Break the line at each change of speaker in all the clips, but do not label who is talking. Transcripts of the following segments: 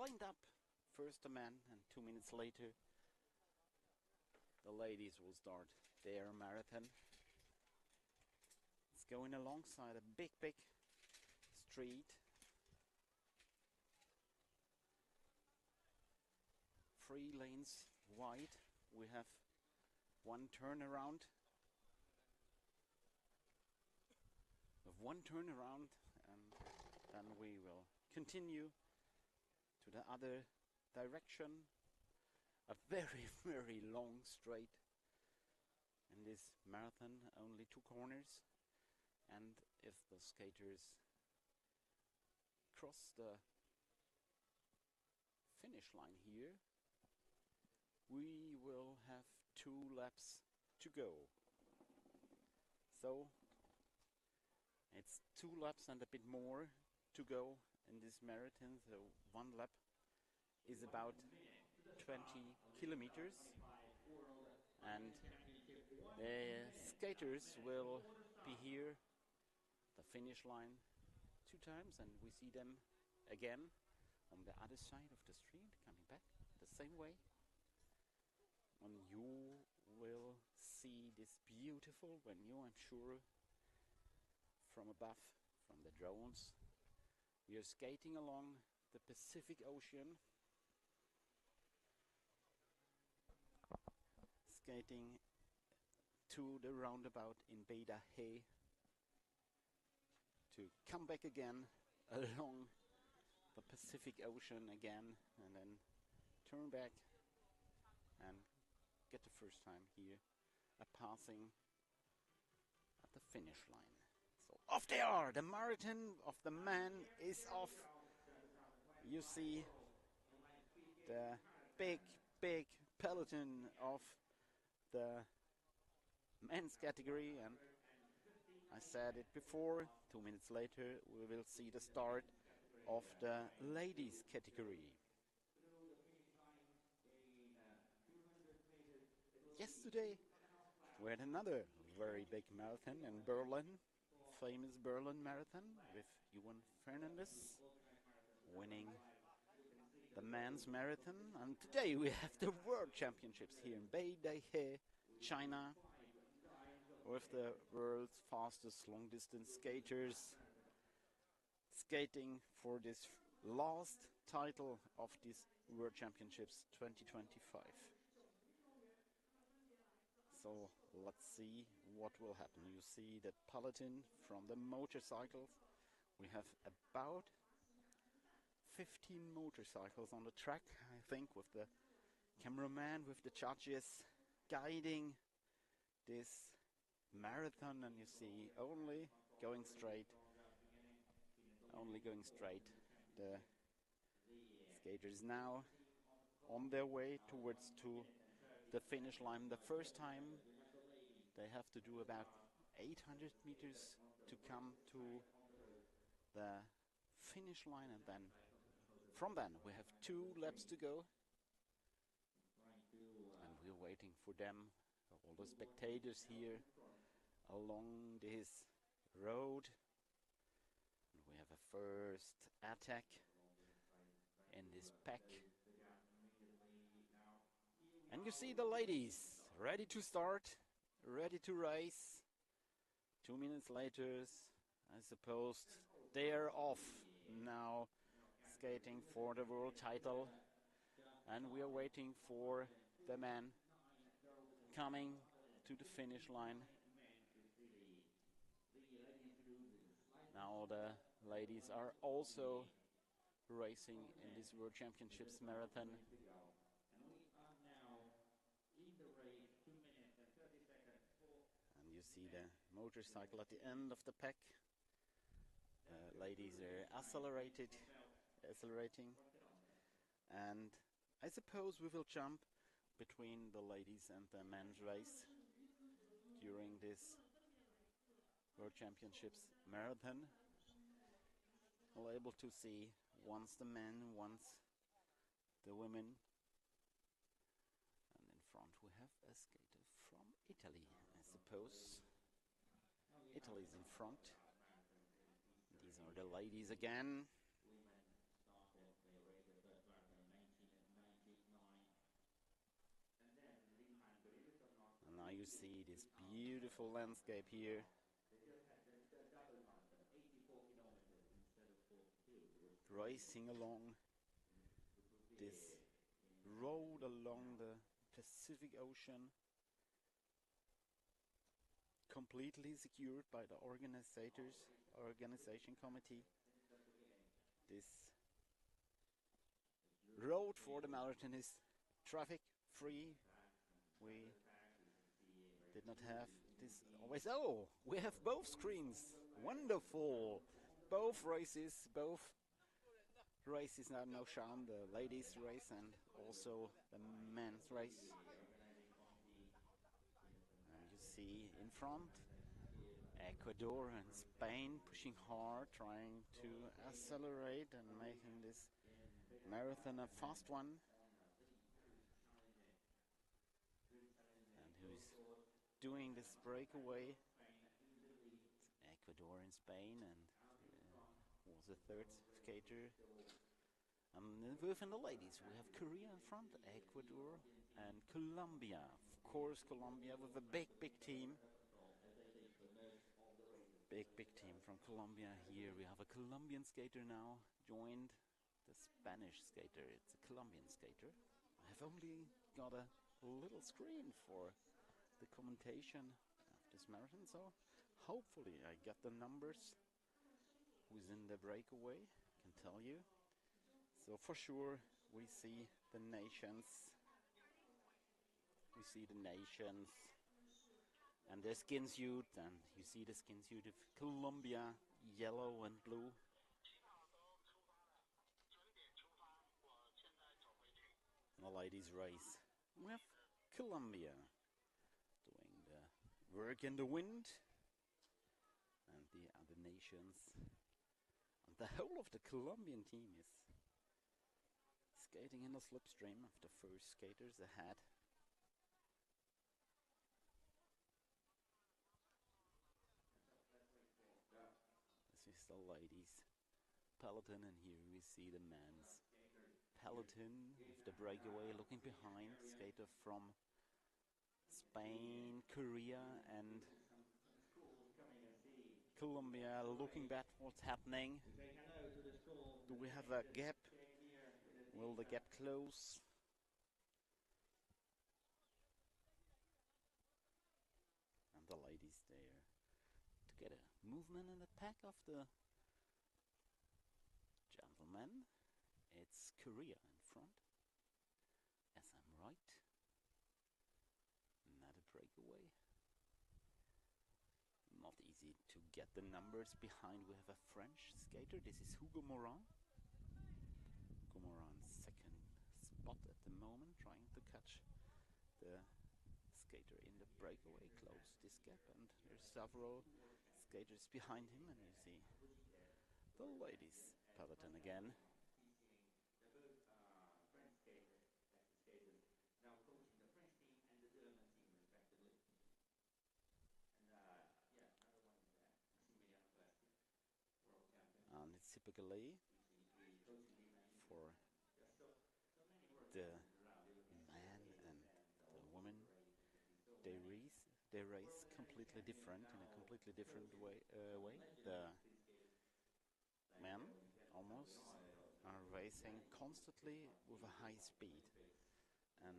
lined up. First the men, and 2 minutes later the ladies will start their marathon. It's going alongside a big street. 3 lanes wide. We have one turnaround. With one turnaround, and then we will continue to the other direction. A very long straight. In this marathon, only 2 corners. And if the skaters cross the finish line here, we will have 2 laps to go. So it's 2 laps and a bit more to go in this marathon. So 1 lap is about 20 kilometers, and the skaters will be here, the finish line, 2 times, and we see them again on the other side of the street, coming back the same way. And you will see this beautiful venue, I'm sure, from above, from the drones. We are skating along the Pacific Ocean, skating to the roundabout in Beda He, to come back again along the Pacific Ocean again, and then turn back and get the first time here a passing at the finish line. So off they are! The marathon of the man is off. You see the big peloton of the men's category, and I said it before, 2 minutes later we will see the start of the ladies category. Yesterday we had another very big marathon in Berlin, famous Berlin marathon, with Juan Fernandez winning the men's marathon, and today we have the World Championships here in Beda He, China, with the world's fastest long-distance skaters skating for this last title of this World Championships 2025. So let's see what will happen. You see the peloton from the motorcycles. We have about 15 motorcycles on the track, I think, with the cameraman, with the judges guiding this marathon, and you see only going straight. The skaters now on their way towards to the finish line. The first time they have to do about 800 meters to come to the finish line, and then from then we have 2 laps to go, and we're waiting for them, all the spectators here along this road. And we have a first attack in this pack, and you see the ladies ready to start, ready to race. 2 minutes later, I suppose they are off now, skating for the world title, and we are waiting for the men coming to the finish line. Now the ladies are also racing in this World Championships marathon. And you see the motorcycle at the end of the pack. Ladies are accelerating, and I suppose we will jump between the ladies and the men's race during this World Championships marathon. We're able to see once the men, once the women, and in front we have a skater from Italy, I suppose. Italy's in front. These are the ladies again. you see this beautiful landscape here. Racing along this road along the Pacific Ocean, completely secured by the organization committee. This road for the marathon is traffic free. We did not have this always. Oh, we have both screens. Wonderful. Both races are now shown, the ladies race and also the men's race. And you see in front Ecuador and Spain pushing hard, trying to accelerate and making this marathon a fast one. And who's doing this breakaway? It's Ecuador and Spain, and was the third skater. Within the ladies, we have Korea in front, Ecuador, and Colombia. Of course, Colombia with a big team. Big team from Colombia. Here we have a Colombian skater now joined the Spanish skater. It's a Colombian skater. I have only got a little screen for the commentation of this marathon, so hopefully I get the numbers who's in the breakaway, I can tell you. So for sure we see the nations. We see the nations and their skin suit, and you see the skin suit of Colombia, yellow and blue. And the ladies race. We have Colombia doing the work in the wind, and the other nations. And the whole of the Colombian team is skating in the slipstream of the first skaters ahead. This is the ladies' peloton, and here we see the men's peloton with the breakaway looking behind, skater from Spain, Korea and Colombia looking back what's happening. Do we have a gap? Will the gap close? And the ladies there to get a movement in the pack of the gentlemen. It's Korea in front, as I'm right. Another breakaway. Not easy to get the numbers behind. We have a French skater. This is Hugo Morin. Hugo Morin's second spot at the moment, trying to catch the skater in the breakaway, close this gap, and there's several skaters behind him, and you see the ladies peloton again. And it's typically for the man and the woman, they race completely different, in a completely different way. The men almost are racing constantly with a high speed, and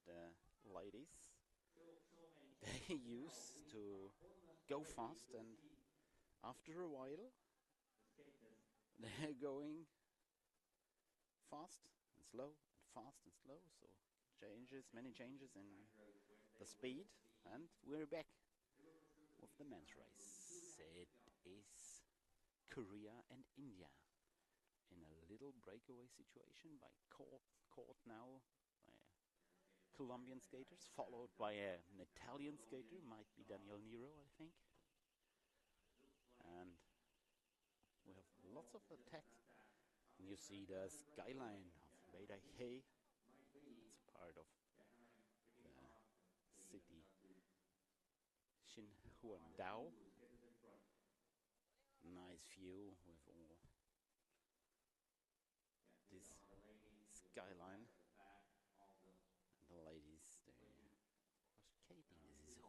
the ladies, they used to go fast, and after a while they're going fast and slow and fast and slow, so many changes in the speed, and we're back with the men's race. It is Korea and India in a little breakaway situation, by caught now by Colombian skaters, followed by an Italian skater, might be Daniel Nero, I think. And we have lots of attack. And you see the skyline of Beidaihe. It's part of the city Xinhuandao. Nice view with all this skyline. And the ladies, they are skating. This is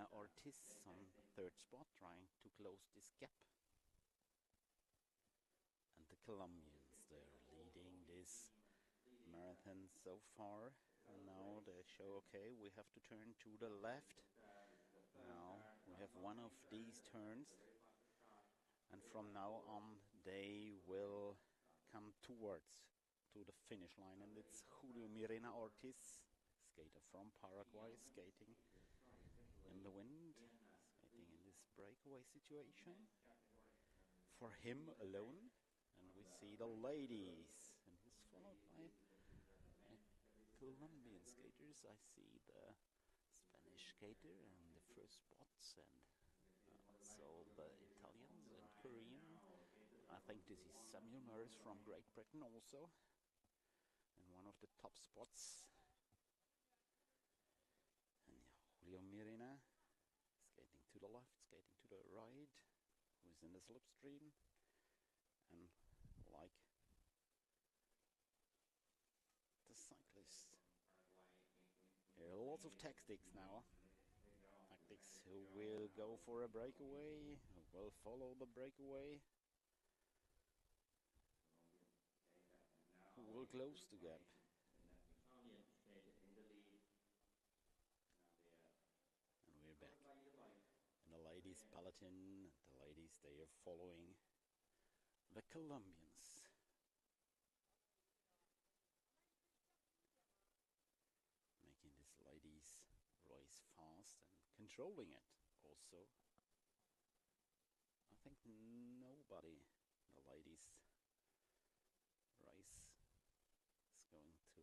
Mirena Ortiz on third spot, trying to close this gap. And the Colombians, they're leading this marathon so far. And now they show, okay, we have to turn to the left. Now we have one of these turns. And from now on, they will come towards to the finish line. And it's Julio Mirena Ortiz, skater from Paraguay, skating in the wind, skating in this breakaway situation. For him alone. And we see the ladies. And he's followed by Colombian skaters. I see the Spanish skater in the first spots, and also the Italians and Korean. I think this is Samuel Murs from Great Britain also, in one of the top spots. And Julio Mirena skating to the left, skating to the right, who's in the slipstream. And like the cyclist, there are lots of tactics now. Tactics who will go for a breakaway, who will follow the breakaway, who will close the gap. And we're back. And the ladies peloton, the ladies, they are following the Colombians. Making this ladies race fast and controlling it also. I think nobody, the ladies race, is going to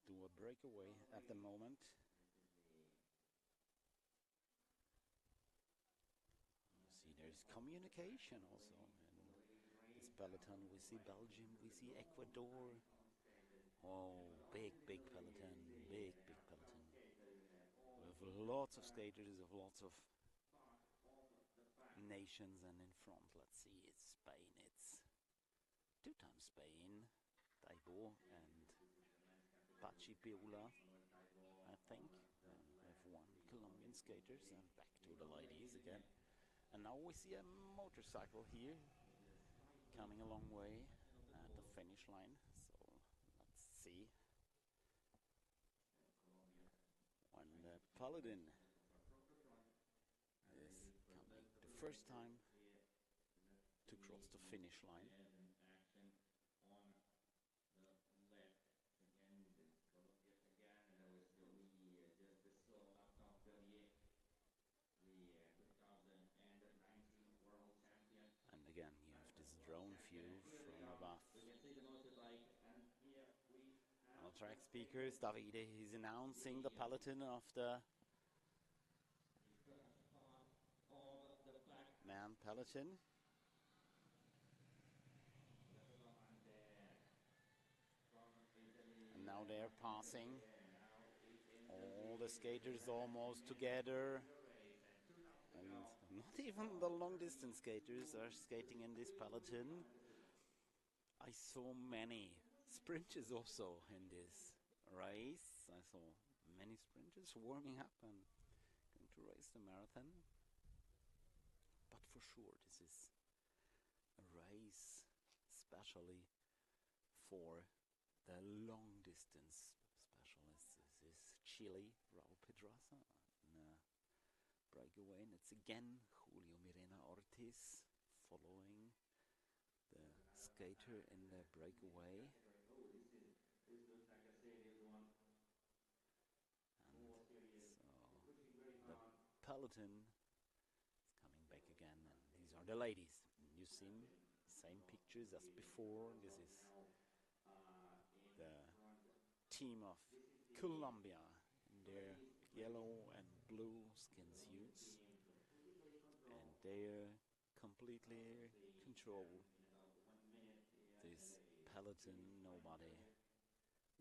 do a breakaway at the moment. You see there's communication also. In this peloton we see Belgium, we see Ecuador. Oh, big peloton, big peloton. With lots of skaters of lots of nations, and in front, let's see, it's Spain. It's two-time Spain, Taibo and Pachi Piula, I think. And we have one Colombian skaters, and back to the ladies again. And now we see a motorcycle here, coming a long way at the finish line. So let's see when the Paladin is coming the first time to cross the finish line. And again, you have this drone view from above. Our track speakers, Davide, he's announcing the peloton of the man peloton. And now they're passing all the skaters almost together. And not even the long distance skaters are skating in this peloton. I saw many sprinters also in this race. I saw many sprinters warming up and going to race the marathon. But for sure, this is a race especially for the long distance specialists. This is Chile, Raul Pedraza, breakaway, and it's again Julio Mirena Ortiz following the skater in the breakaway. And so the peloton is coming back again, and these are the ladies. And you see same pictures as before. This is the team of Colombia in their yellow and blue skin suits, and they completely control this peloton. Nobody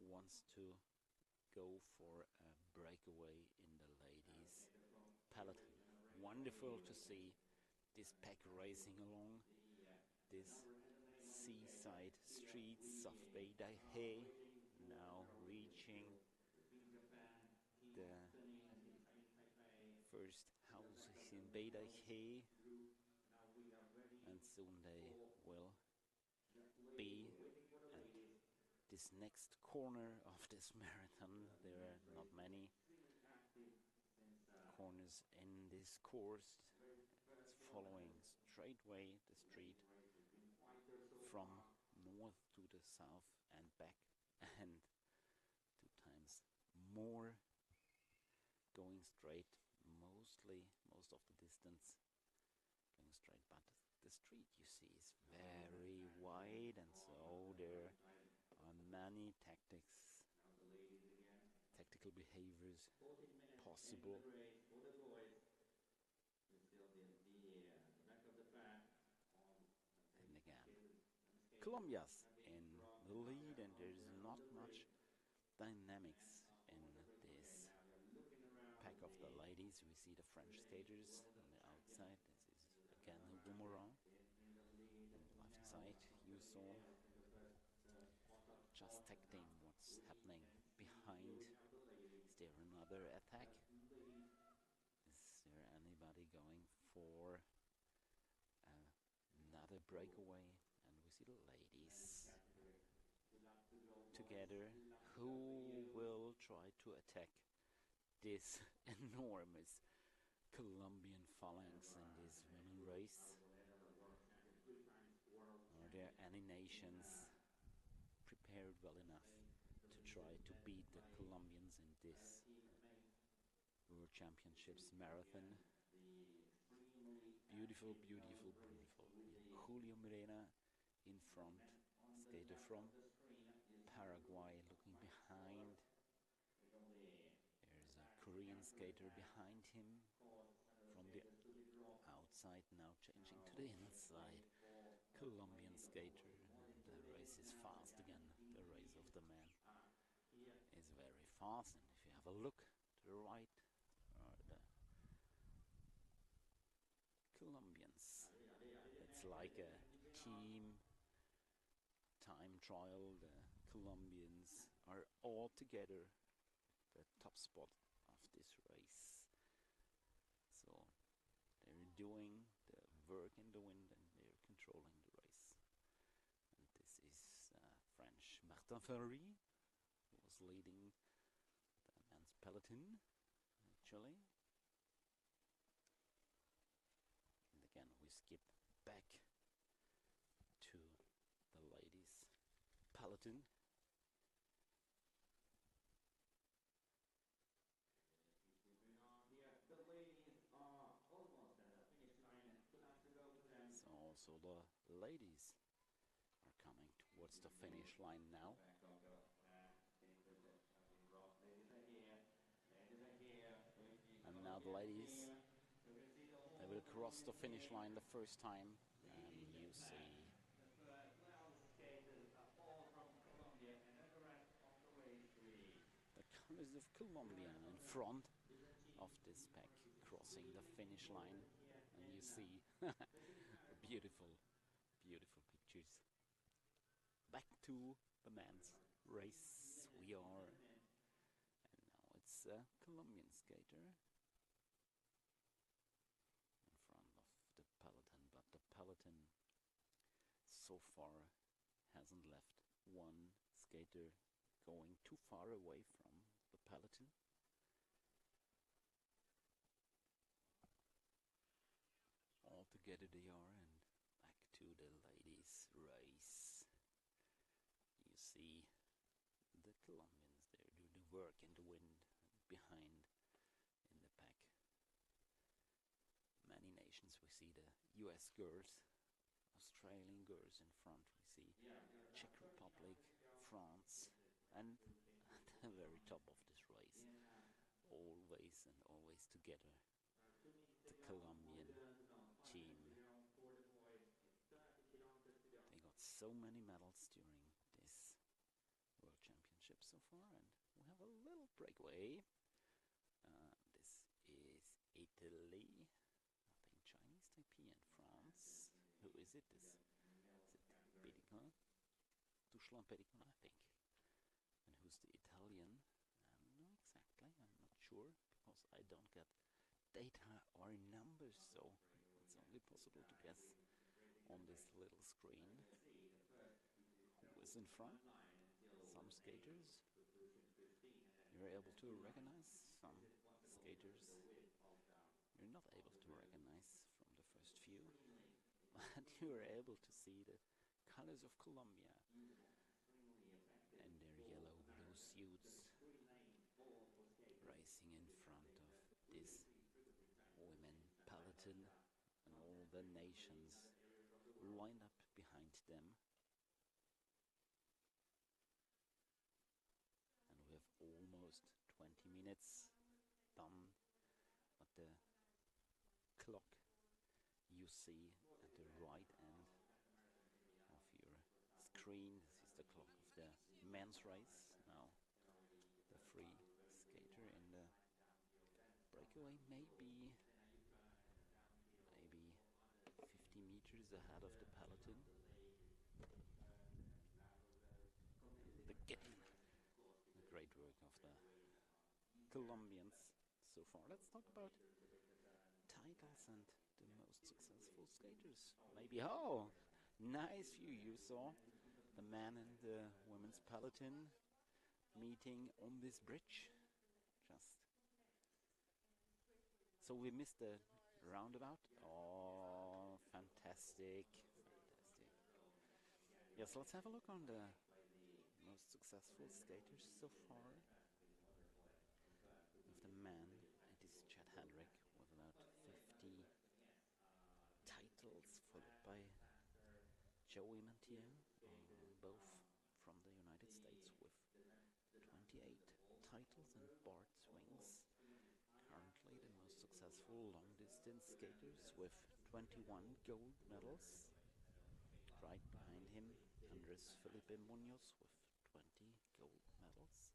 wants to go for a breakaway in the ladies peloton. Wonderful to see this pack racing along this seaside streets of Beidahe, now reaching the first houses in Beidaihe, and soon they will be at this next corner of this marathon. There are not many corners in this course. It's following straightway the street from north to the south and back, and 2 times more going straight, most of the distance going straight, but the street you see is very wide, and so there are many tactical behaviors possible. And again, Colombia's in the lead, and there's not much dynamics in this pack of the ladies. We see the French skaters on the outside. This is again a boomerang. On the left side, you saw just tacting what's happening behind. Is there another attack? Is there anybody going for another breakaway? And we see the ladies together who will try to attack this enormous Colombian phalanx in this women race. Are there any nations prepared well enough to try to beat the Colombians in this World Championships marathon? Beautiful, beautiful, beautiful. Julio Mirena in front, skater from Paraguay looking behind. There's a Korean skater behind him from the outside, now changing to the inside. Colombian skater, and the race is fast again. The race of the man is very fast, and if you have a look to the right, are the Colombians. It's like a team time trial. The Colombians are all together the top spot of this race. So they're doing the work in the wind, and they're controlling the race. And this is French Martin Ferry, who was leading the men's peloton actually. And again we skip back to the ladies peloton. So the ladies are coming towards the finish line now. And now the ladies, they will cross the finish line the first time, and you see the colors of Colombia in front of this pack crossing the finish line, and you see beautiful, beautiful pictures. Back to the men's race we are, and now it's a Colombian skater in front of the peloton, but the peloton so far hasn't left one skater going too far away from the peloton. All together they are, and back to the ladies' race. You see the Colombians there do the work in the wind, behind in the pack. Many nations. We see the US girls, Australian girls in front. We see Czech Republic, France, and at the very top of this race, always and always together, the Colombian team. They got so many medals during this World Championship so far, and we have a little breakaway. This is Italy, I think Chinese Taipei, and France. Who is it? Is it Pericon? Tuslan Pericon, I think. And who's the Italian? I don't know exactly, I'm not sure, because I don't get data or numbers, so it's only possible to guess on this little screen who is in front. Some skaters you're able to recognize, some skaters you're not able to recognize from the first view, but you're able to see the colors of Colombia and their yellow-blue suits racing in front of this women peloton and all the nations lined up behind them. And we have almost 20 minutes done, but the clock you see at the right end of your screen, this is the clock of the men's race. Now the free skater in the breakaway maybe 50 meters ahead of the peloton. Again, the great work of the Colombians so far. Let's talk about titles and the most successful skaters. Maybe, oh, nice view. You saw the man and the women's peloton meeting on this bridge. So we missed the roundabout. Oh, fantastic. Yes, let's have a look on the most successful skaters so far. With the man, it is Chad Hendrick with about 50 titles, followed by Joey Mantier, both from the United States with 28 titles, and Bart Swings, currently the most successful long-distance skaters with 21 gold medals. Right behind him, Andres Felipe Munoz with 20 gold medals.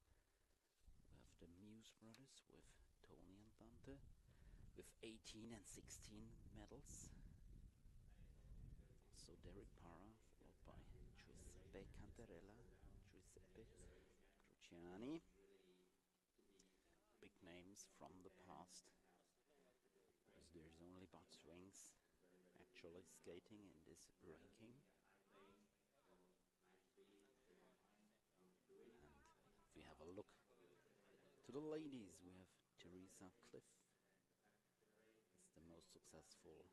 We have the Muse brothers with Tony and Dante with 18 and 16 medals. Also Derek Parra, followed by Giuseppe Cantarella, Giuseppe Cruciani. Big names from the past, because there's only Bart Swings actually skating in this ranking. And if we have a look to the ladies, we have Teresa Cliff. It's the most successful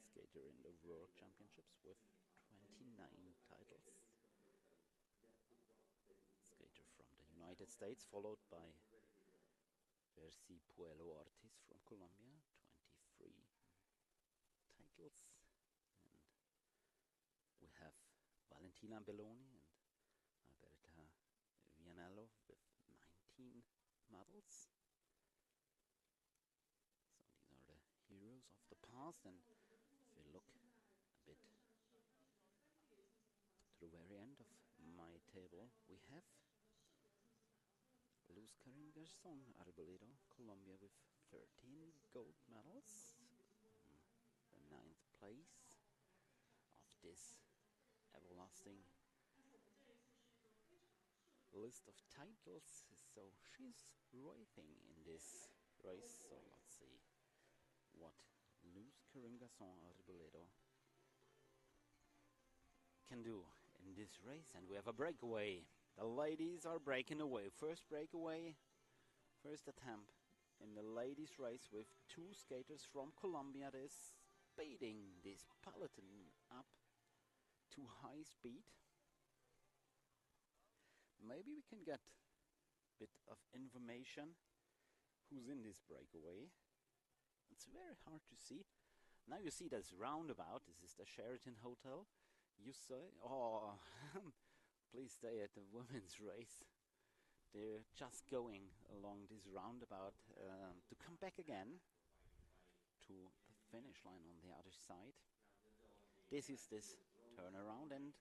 skater in the World Championships with 29 titles. Skater from the United States, followed by Versi Puelo Ortiz from Colombia, 23 titles. And we have Valentina Belloni and Alberta Vianello with 19 medals. So these are the heroes of the past, and if we look a bit to the very end of my table, we have Luz Karin Garzon Arboleda, Colombia, with 13 gold medals. The 9th place of this everlasting list of titles. So she's writing in this race. So let's see what Luz Karin Garzon Arboleda can do in this race. And we have a breakaway. The ladies are breaking away. First breakaway, first attempt in the ladies race with two skaters from Colombia that is speeding this peloton up to high speed. Maybe we can get a bit of information who's in this breakaway. It's very hard to see. Now you see this roundabout. This is the Sheraton Hotel. You say, oh, please stay at the women's race. They're just going along this roundabout to come back again to the finish line on the other side. This is this turnaround, and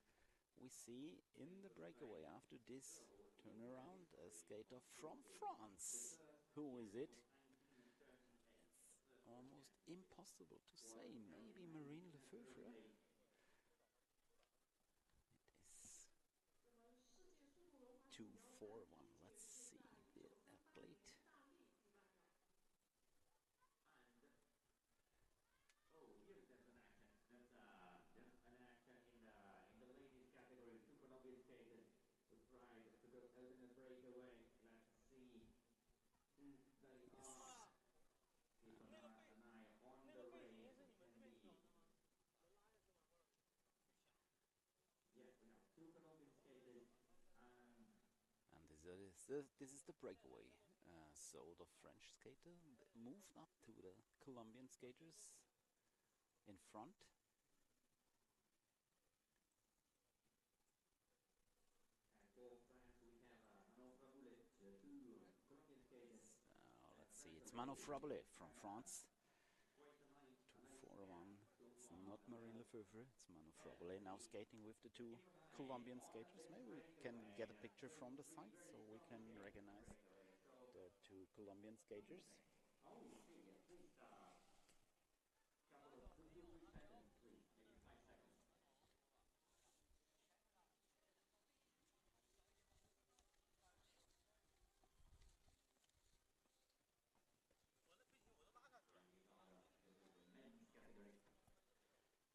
we see in the breakaway after this turnaround a skater from France. Who is it? It's almost impossible to say. Maybe Marine Lefevre. It is 2-4-1. Let's see the athlete. this is the breakaway. So the French skater moved up to the Colombian skaters in front. Let's see, it's Mano Frabole from France. 2-4-1. It's not Marine Lefebvre, it's Mano Frabole now skating with the two Colombian skaters. Maybe we can get a picture from the side so we can recognize the two Colombian skaters.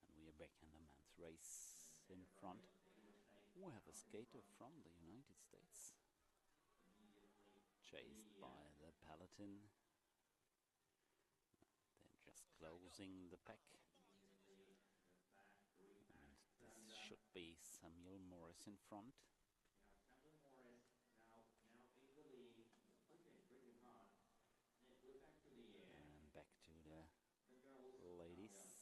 And we are back in the men's race. In front we have a skater from the United States, chased by the peloton. They're just closing the pack. And this should be Samuel Morris in front. And back to the ladies.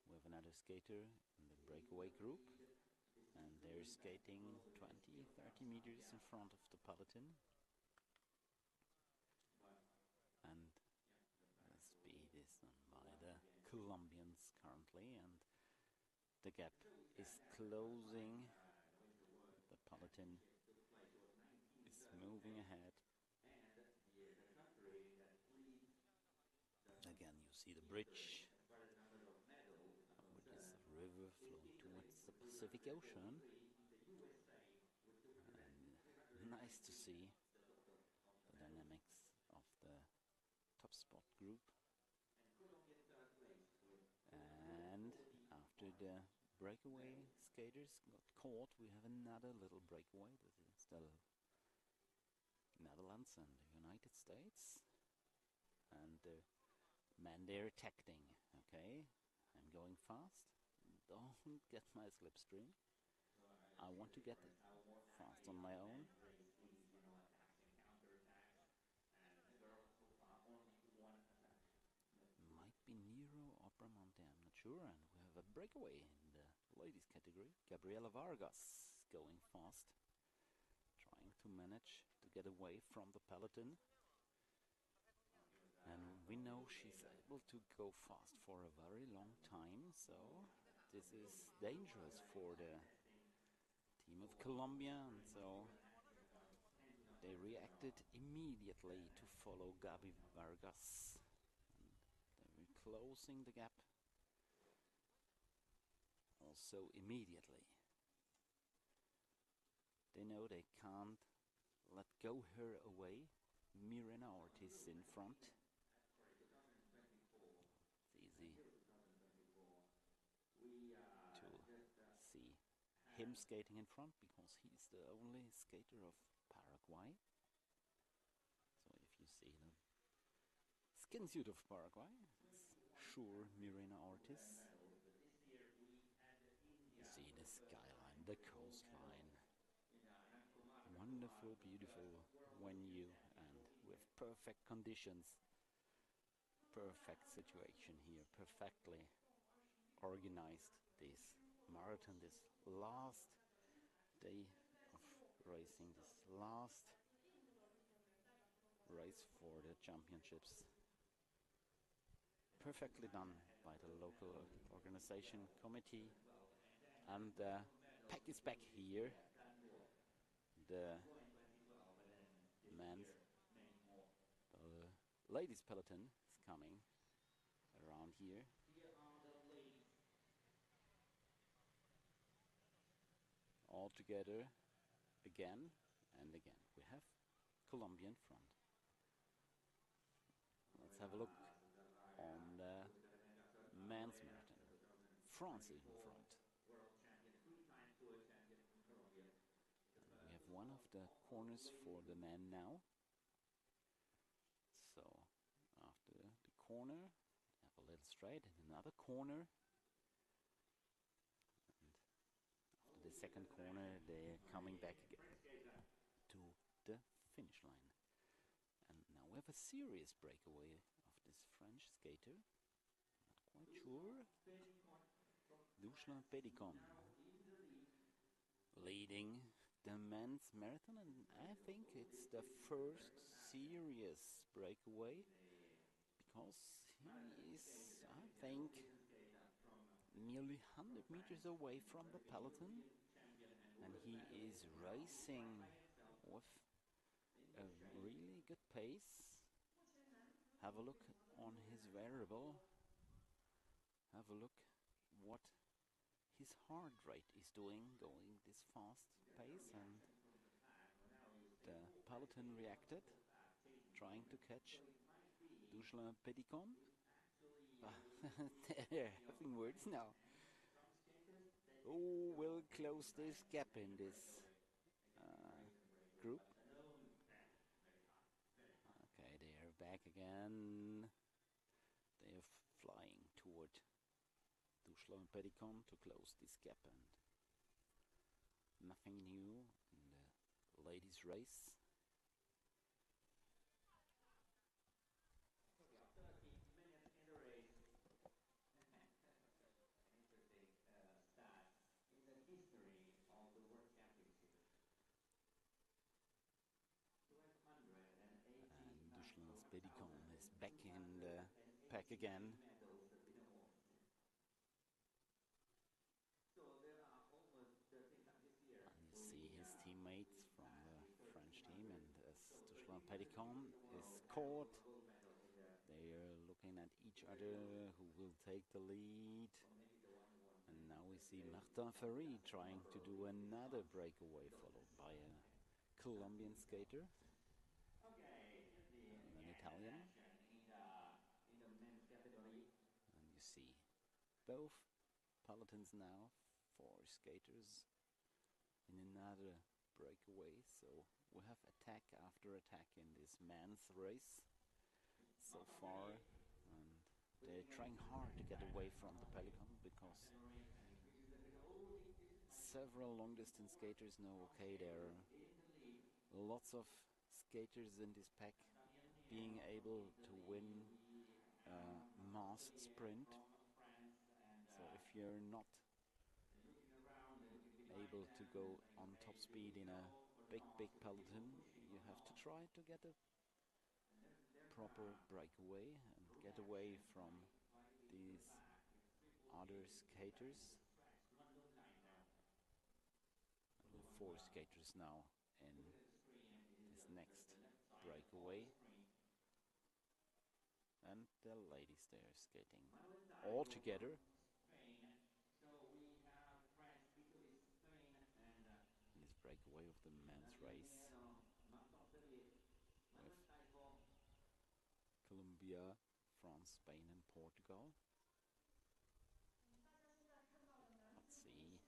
We have another skater in the breakaway group, and they're skating 20-30 meters in front of the peloton. And the speed is done by the Colombians currently, and the gap is closing. The peloton is moving ahead. Again, you see the bridge, which is a river flowing towards the Pacific Ocean. And nice to see the dynamics of the top spot group. And after the breakaway skaters got caught, we have another little breakaway. This is the Netherlands and the United States. And the men there tacting. Okay, I'm going fast. Don't get my slipstream. I want to get fast on my own. Might be Nero or Bramonte, I'm not sure. And we have a breakaway in the ladies category. Gabriela Vargas going fast, trying to manage to get away from the peloton. And we know she's able to go fast for a very long time, so this is dangerous for the team of Colombia, and so they reacted immediately to follow Gabi Vargas. And they were closing the gap also immediately. They know they can't let go her away. Mirena Ortiz in front. To see him skating in front because he's the only skater of Paraguay. So if you see the skin suit of Paraguay, it's sure Mirena Ortiz. You see the skyline, the coastline. Wonderful, beautiful venue, and with perfect conditions. Perfect situation here, perfectly organized this marathon, this last day of racing, this last race for the championships. Perfectly done by the local organization committee. And the pack is back here. The men's, the ladies peloton is coming around here. All together again and again. We have Colombia in front. Let's have a look on the men's marathon. France is in front. We have one of the corners for the men now. So after the corner, have a little straight and another corner. And after the second corner, they're coming back again to finish line. And now we have a serious breakaway of this French skater. Not quite sure. Dušan Pedikon leading the men's marathon, and I think it's the first serious breakaway because he is, I think, nearly 100 meters away from the peloton, and he is racing with a really good pace. Have a look on his variable. Have a look what his heart rate is doing, going this fast pace, and the peloton reacted, trying to catch Dušan Pedikon. They're having words now. Who will close this gap in this group? Okay, they are back again. They are flying toward Dušan Pedikon to close this gap, and nothing new in the ladies' race. Pedikon is back in the pack again. And you see his teammates from the French team, and as Dušan Pedikon is caught, they are looking at each other, who will take the lead. And now we see Martin Ferry trying to do another breakaway, followed by a Colombian skater. Italian, and you see both pelotons now, 4 skaters in another breakaway. So we have attack after attack in this men's race so far, and they're trying hard to get away from the peloton because several long distance skaters know, okay, there are lots of skaters in this pack being able to win a mass sprint. So if you're not able to go on top speed in a big peloton, you have to try to get a proper breakaway and get away from these other skaters. And the 4 skaters now in this next breakaway. And the ladies there skating all together. In this breakaway of the men's race with Colombia, France, Spain and Portugal. Let's see.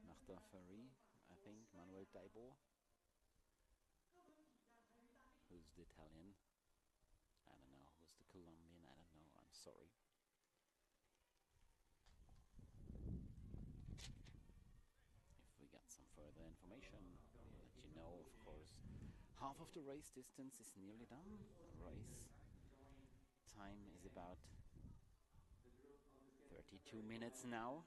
Martin Ferry, I think, Manuel Taibo. Who's the Italian? I don't know. Who's the Colombian? I don't know. I'm sorry. If we get some further information, we'll let you know, of course. Half of the race distance is nearly done. The race time is about 32 minutes now.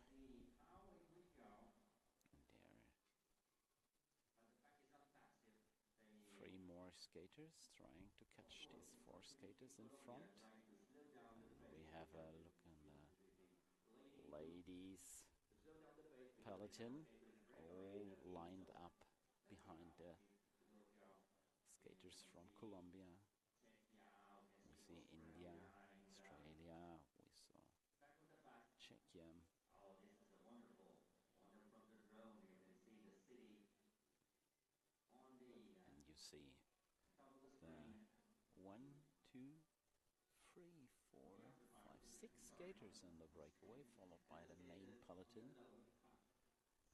And there are 3 more skaters trying to catch these 4 skaters in front. And we have a look on the ladies peloton, all lined up behind the skaters from Colombia. We see India, Australia, we saw Czechia. And you see the 1, 2, 3, 4, 5, 6 skaters in the breakaway, followed by the main peloton.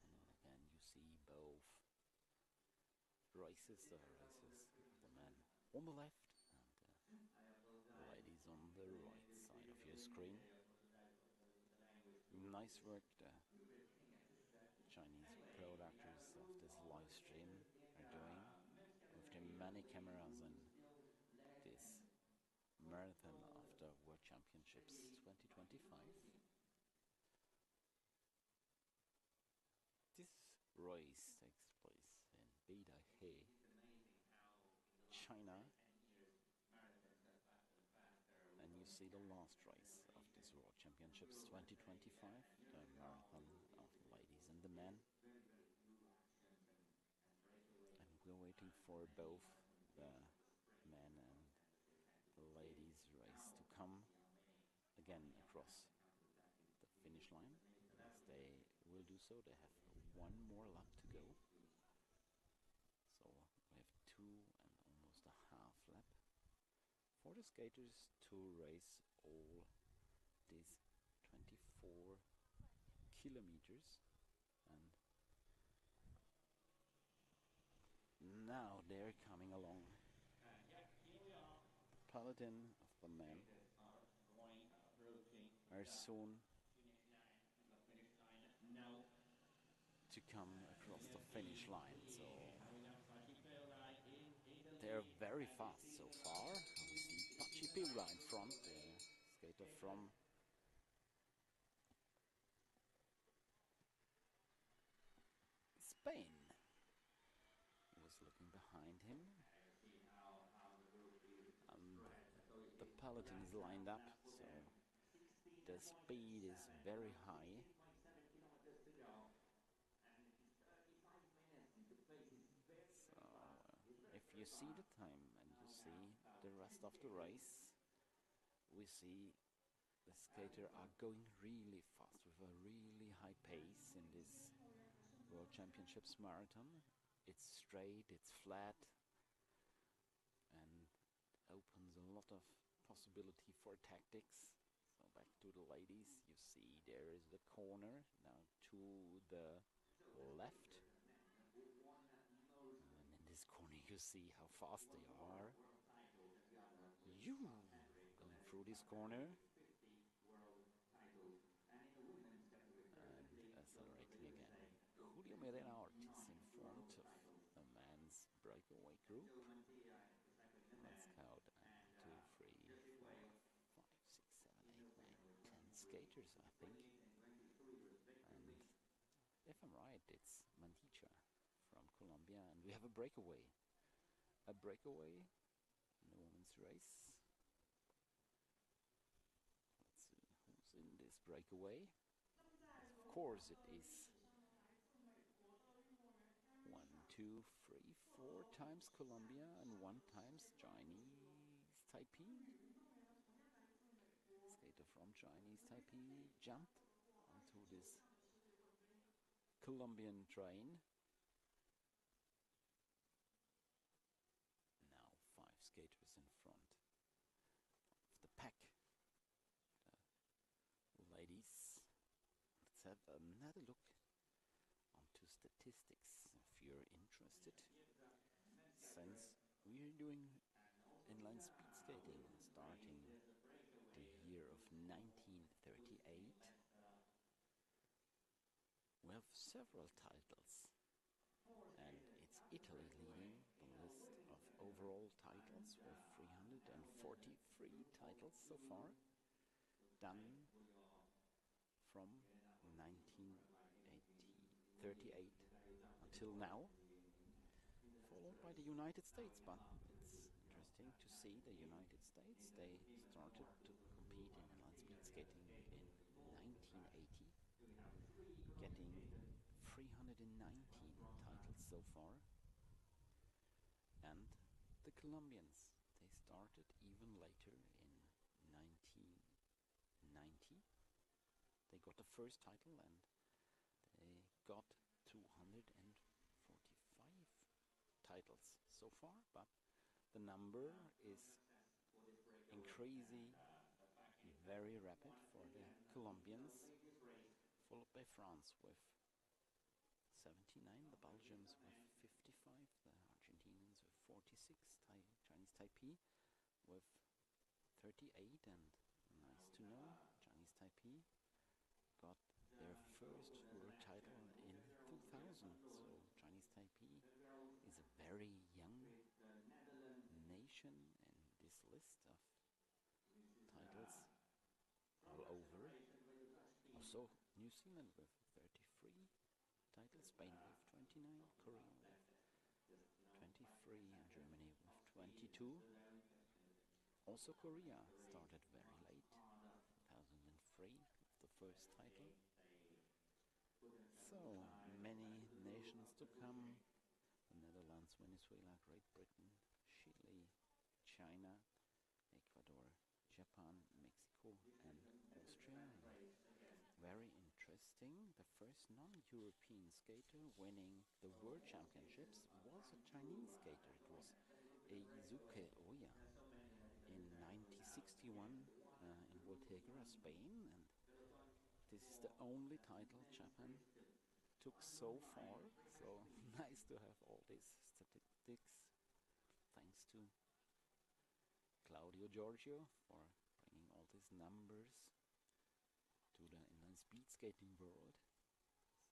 And again you see both races, the men on the left and the ladies on the right side of your screen. Nice work the Chinese producers of this live stream are doing with their many cameras in this marathon after World Championships 2025. This race takes place in Beidaihe, China, and you see the last race of this World Championships 2025, the marathon of the ladies and the men. And we're waiting for both the men and the ladies race to come again across the finish line. As they will do so, they have one more lap to go. So we have 2.5 lap for the skaters to race all these 24 kilometers. And now they're coming along. The peloton of the men are soon to come across the finish line. So they're very fast so far. We see Pachi Piula in front, the skater from Spain. He was looking behind him, and the peloton is lined up, so the speed is very high. So if you see the time and you see the rest of the race, we see the skater are going really fast with a really high pace in this World Championships marathon. It's straight, it's flat, and opens a lot of possibility for tactics. So back to the ladies, you see there is the corner now to the left, and in this corner you see how fast they are. You going through this corner and accelerating again. Julio Medina Ortiz in front of the men's breakaway group. Let's count 1, 2, 3, 4, 5, 6, 7, 8, 9, 10 skaters, I think. And if I'm right, it's Manticha from Colombia, and we have a breakaway. A breakaway in the women's race. Let's see who's in this breakaway. Of course, it is 1, 2, 3, 4 times Colombia and 1 times Chinese Taipei. Skater from Chinese Taipei jumped onto this Colombian train. Now 5 skaters in front of the pack. The ladies. Let's have another look onto statistics if you're interested. Since we're doing inline speed skating starting the year of 1938, we have several titles, and it's Italy leading the list of overall titles with 343 titles so far, done from 1938 until now, followed by the United States. But it's interesting to see the United States, they started to compete in inline speed skating in 1980, getting 319 titles so far. And the Colombians, they started even later in 1990. They got the first title, and they got 245 titles so far, but the number is increasing very rapid for the Colombians, followed by France with 79, the Belgians with 55, the Argentinians with 46, Chinese Taipei with 38, and nice to know, Chinese Taipei got their first world title in 2000, so Chinese Taipei is a very young position in this list of titles all over. Also New Zealand with 33 titles, Spain with 29, Korea with 23 and Germany with 22. Also Korea started very late, 2003 with the first title. So many nations to come: the Netherlands, Venezuela, Great Britain, Chile, China, Ecuador, Japan, Mexico and Austria. And very interesting, the first non-European skater winning the World Championships was a Chinese skater. It was Eizuke Oya in 1961 in Volterra, Spain, and this is the only title Japan took so far. So nice to have all these statistics. Thanks to Claudio Giorgio for bringing all these numbers to the inline speed skating world.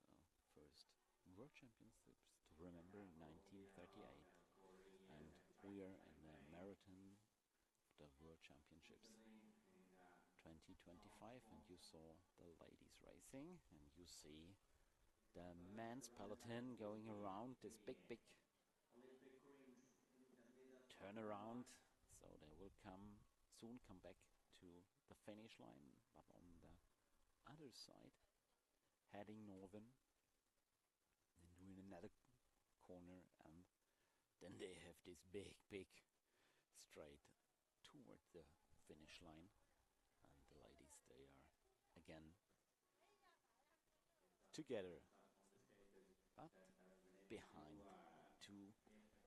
So first World Championships to remember in 1938, and we are in the marathon of the World Championships 2025, and you saw the ladies racing, and you see the men's peloton going around this big turnaround. So they will soon come back to the finish line, but on the other side, heading northern, then doing another corner, and then they have this big straight toward the finish line. And the ladies, they are again together, but behind two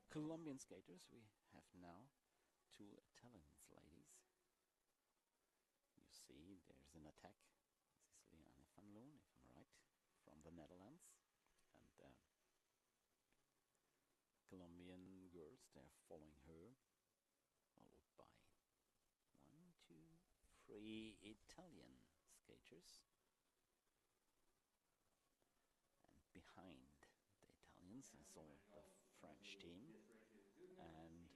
Colombian skaters. We have now two Italian ladies. You see there's an attack. This is Liane van Loon, if I'm right, from the Netherlands. And the Colombian girls, they're following her, followed by 1, 2, 3 Italian skaters. And behind the Italians is all the French team. And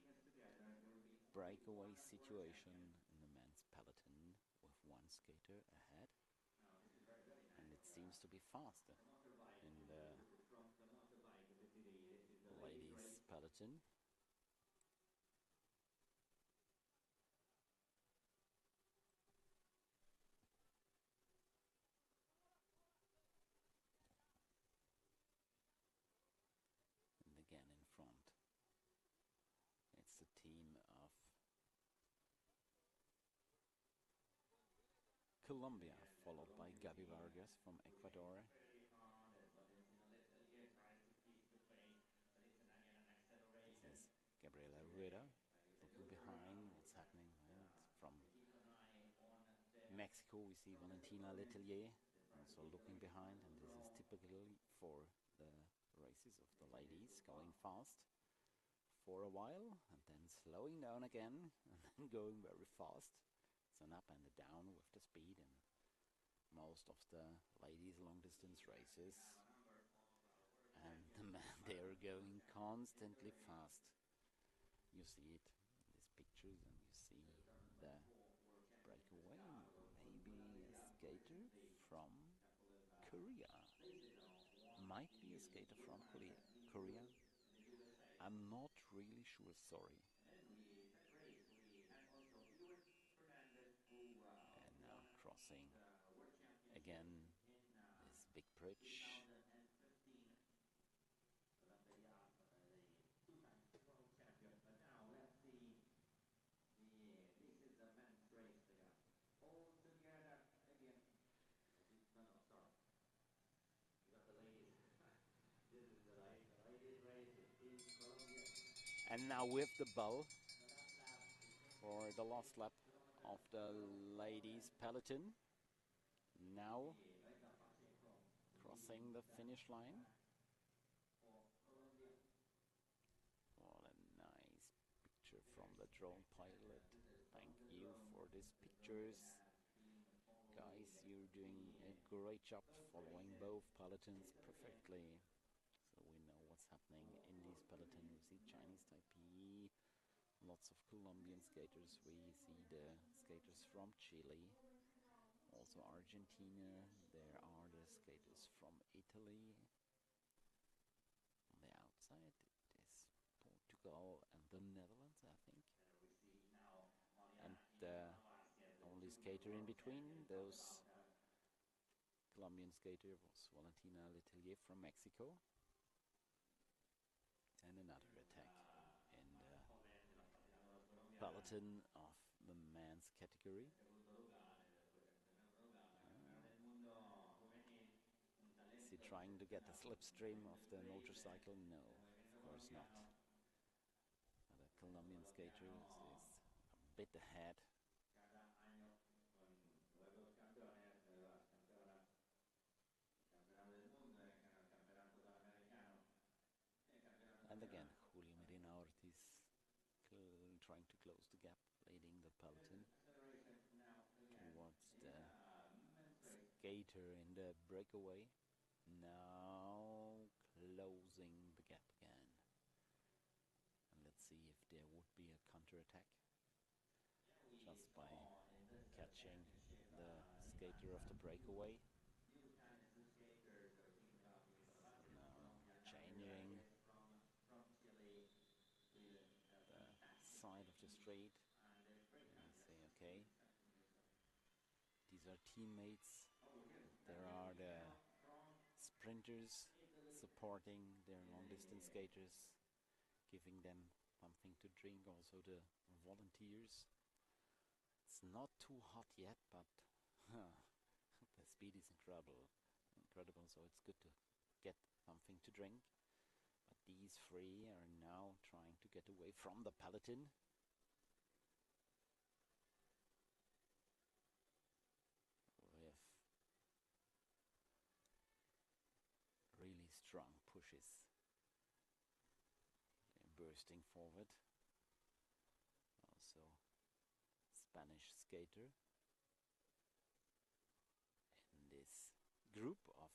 breakaway situation in the men's peloton with one skater ahead, and it seems to be faster in the ladies peloton. And again in front, it's the team of Colombia, followed by Gaby Vargas from Ecuador. This is Gabriela Rueda looking behind what's happening. From Mexico we see Valentina Letelier also looking behind, and this is typically for the races of the ladies, going fast for a while and then slowing down again and then going very fast. It's an up and a down with the speed in most of the ladies long distance races, and the men, they are going constantly fast. You see it in these pictures, and you see the breakaway, maybe a skater from Korea, might be a skater from Korea. I'm not really sure, sorry. And now crossing again this big bridge. And now with the bell for the last lap of the ladies peloton. Now crossing the finish line. What a nice picture from the drone pilot. Thank you for these pictures. Guys, you're doing a great job following both pelotons perfectly. So we know what's happening in these pelotons. We see Chinese Taipei lots of Colombian skaters. We see the skaters from Chile, also Argentina. There are the skaters from Italy. On the outside it is Portugal and the Netherlands, I think. And the only skater in between those Colombian skater was Valentina Letelier from Mexico. And another attack in the peloton of the men's category. Is he trying to get the slipstream of the motorcycle? No, of course not. The Colombian skater is a bit ahead. And again, Julio Medina Ortiz trying to close the gap, leading the peloton towards the skater in the breakaway. Now closing the gap again. And let's see if there would be a counterattack just by catching the skater of the breakaway. Now changing the side of the straight. And say, okay, these are teammates. There are the sprinters supporting their long-distance skaters, giving them something to drink, also the volunteers. It's not too hot yet, but the speed is incredible, so it's good to get something to drink. But these three are now trying to get away from the peloton. With really strong pushes. They're bursting forward. Also Spanish skater in this group of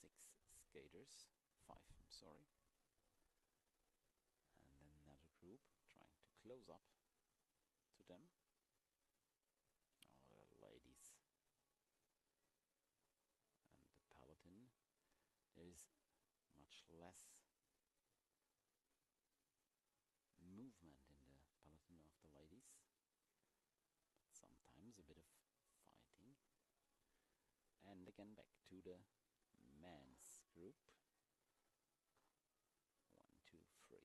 6 skaters, 5, I'm sorry, and another group trying to close up to them. Oh, the ladies and the peloton. There is much less movement in the peloton of the ladies, but sometimes a bit of fighting. And again back to the men's group. 1, 2, 3,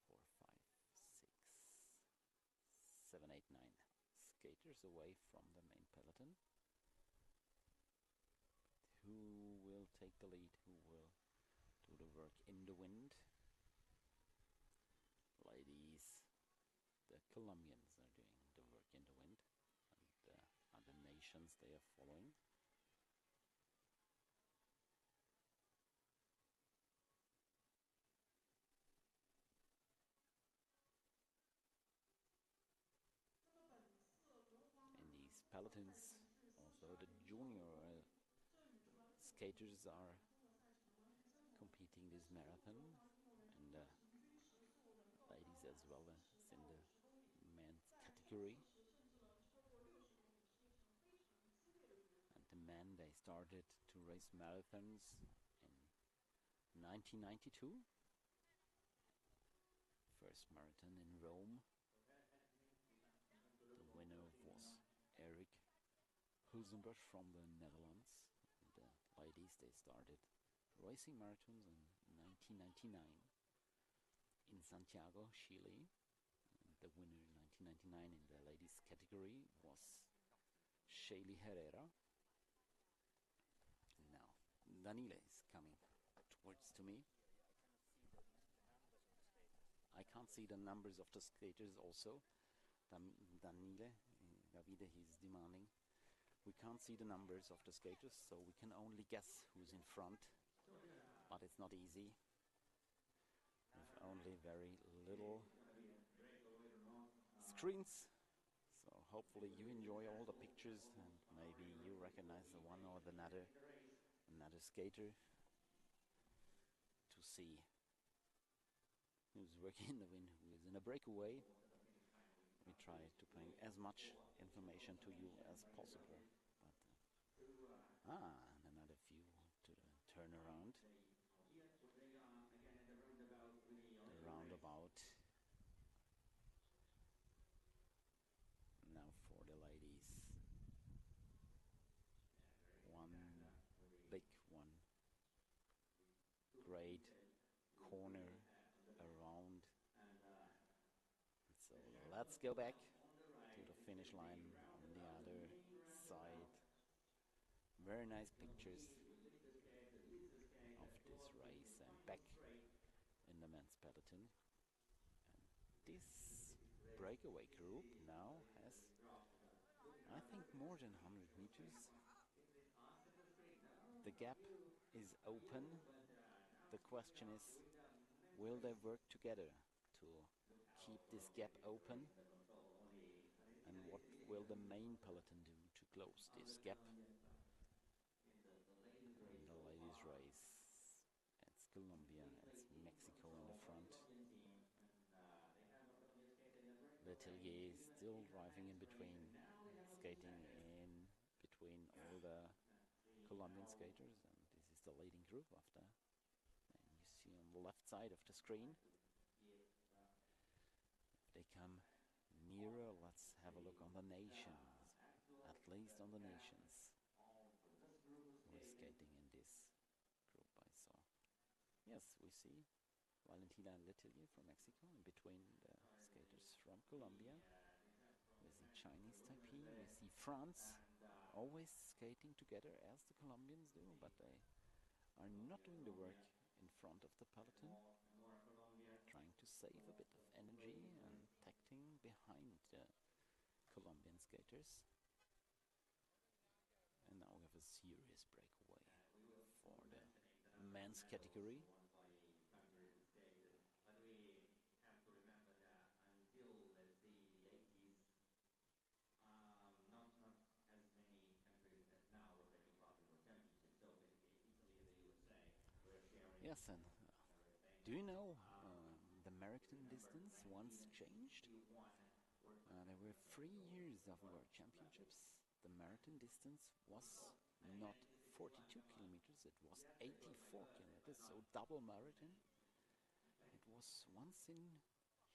4, 5, 6, 7, 8, 9 skaters away from the main peloton. Who will take the lead? Who will do the work in the wind? Ladies, the Colombians are doing the work in the wind, and the other nations, they are following. In these pelotons, also the junior skaters are competing this marathon, and the ladies as well as in the men's category. And the men, they started to race marathons in 1992. First marathon in Rome. The winner was Eric Hulsenbusch from the Netherlands. And the ladies, they started racing marathons in 1999 in Santiago, Chile. And the winner in 1999 in the ladies category was Shaylee Herrera. Now Daniele is coming towards to me. I can't see the numbers of the skaters also. Daniele, Davide, he's demanding. We can't see the numbers of the skaters, so we can only guess who's in front. But it's not easy. With only very little screens. So hopefully you enjoy all the pictures and maybe you recognize the one or another skater to see who's working in the wind, who is in a breakaway. We try to bring as much information to you as possible. But and another view to the turnaround, the roundabout. Now for the ladies, one big one, great corner around. So let's go back to the finish line on the other side. Very nice pictures of this race and back in the men's peloton. And this breakaway group now has, I think, more than 100 meters. The gap is open. The question is, will they work together to keep this gap open? And what will the main peloton do to close this gap? In the ladies' race, it's Colombia, it's Mexico in the front. Letelier is still driving in between, skating in between all the Colombian skaters, and this is the leading group after. And you see on the left side of the screen. If they come nearer, let's have a look on the nations, at least on the nations. We're skating in this group I saw. Yes, we see Valentina and Letelier from Mexico in between the skaters from Colombia. We see Chinese Taipei, we see France, always skating together as the Colombians do, but they are not doing the work in front of the peloton, trying to save a bit of energy and tacting behind the Colombian skaters. And now we have a serious breakaway for the men's category. Yes, and do you know the marathon distance once changed? There were 3 years of World Championships. The marathon distance was not 42 kilometers, it was 84 kilometers, so double marathon. It was once in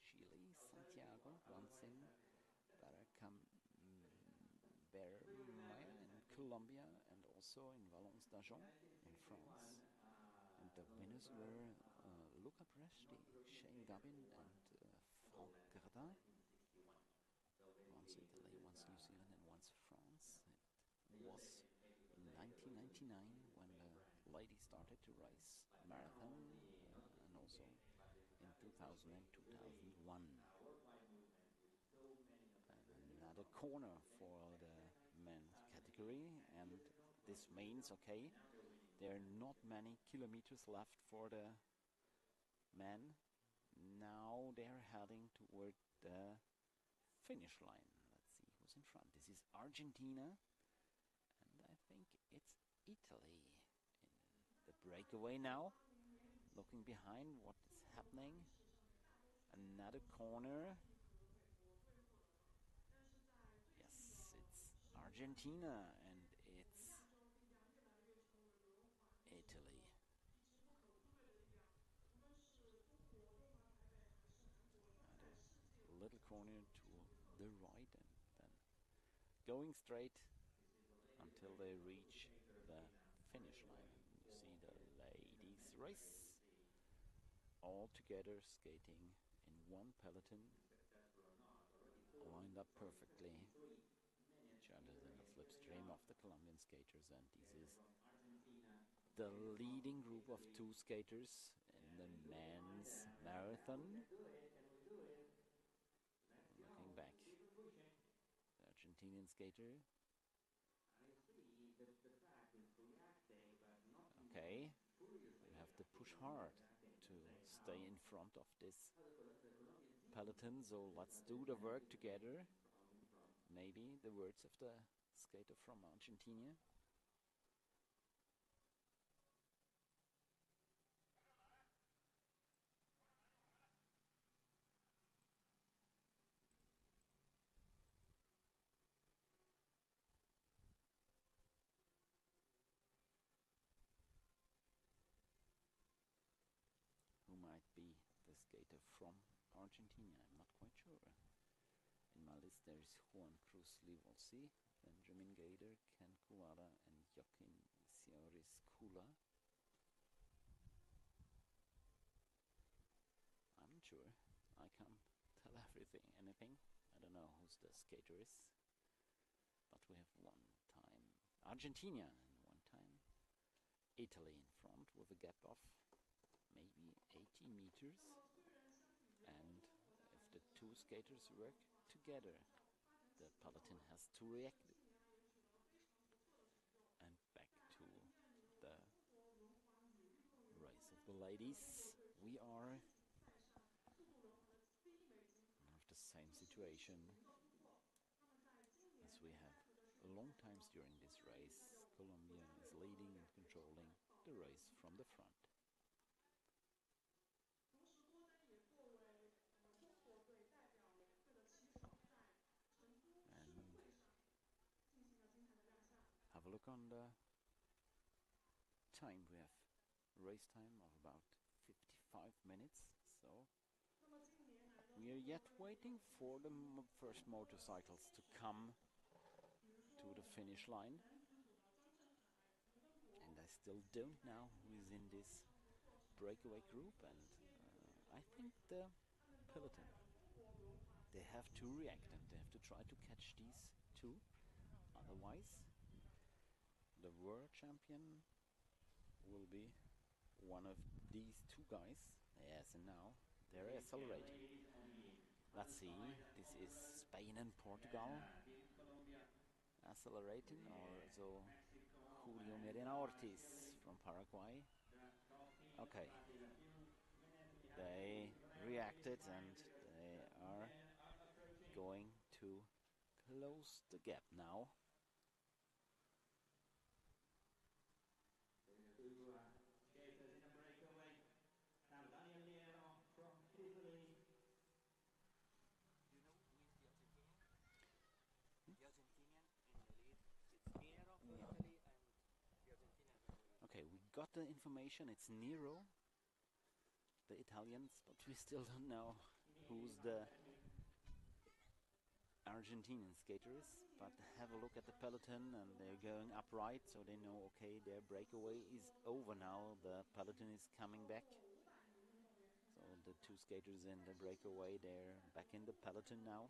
Chile, Santiago, once in Bermaya in Colombia, and also in Valence-d'Argent in France. And the winners were Luca Presti, Shane Gabin, and Franck Gardin. Once Italy, once New Zealand, and once France. It was in 1999 when the ladies started to race marathon, and also in 2000 and 2001. Another corner for the men's category, and this means, okay, there are not many kilometers left for the men. Now they're heading toward the finish line. Let's see who's in front. This is Argentina, and I think it's Italy in the breakaway now. Looking behind, what is happening. Another corner. Yes, it's Argentina, and it's Italy. Another little corner to the right, and then going straight until they reach the finish line. You see the ladies race all together, skating in one peloton, lined up perfectly. Each other in a slipstream of the Colombian skaters, and this is the leading group of 2 skaters in the men's marathon. Looking back, the Argentinian skater. Okay, you have to push hard to stay in front of this peloton, so let's do the work together. Maybe the words of the skater from Argentina. skater from Argentina. I'm not quite sure. In my list there is Juan Cruz Livolsi, Benjamin Gader, Ken Kuwada, and Joaquin Sioris Kula. I'm not sure. I can't tell anything. I don't know who the skater is. But we have one time Argentina and one time Italy in front with a gap of maybe 80 meters. And if the two skaters work together, the peloton has to react. And back to the race of the ladies. We are of the same situation as we had long times during this race. Colombia is leading and controlling the race from the front. And have a look on the time. We have race time of about 55 minutes, so we are yet waiting for the first motorcycles to come to the finish line. And I still don't know who is in this breakaway group, and I think the peloton, they have to react and they have to try to catch these two. Otherwise, the world champion will be one of these two guys. Yes, and now they're accelerating. Let's see, this is Spain and Portugal accelerating, or so Julio Medina Ortiz from Paraguay. Okay, they reacted and they are going to close the gap now.
Skaters in a breakaway. Have Daniel Liero from Italy.
Do you know who is the Argentinian? The Argentinian in the lead. It's Nero from Italy and the Argentinian.
Okay, we got the information. It's Nero, the Italians, but we still don't know who's the Argentinian skater is. But have a look at the peloton, and they're going upright, so they know, okay, their breakaway is over now. The peloton is coming back. So the two skaters in the breakaway, they're back in the peloton now.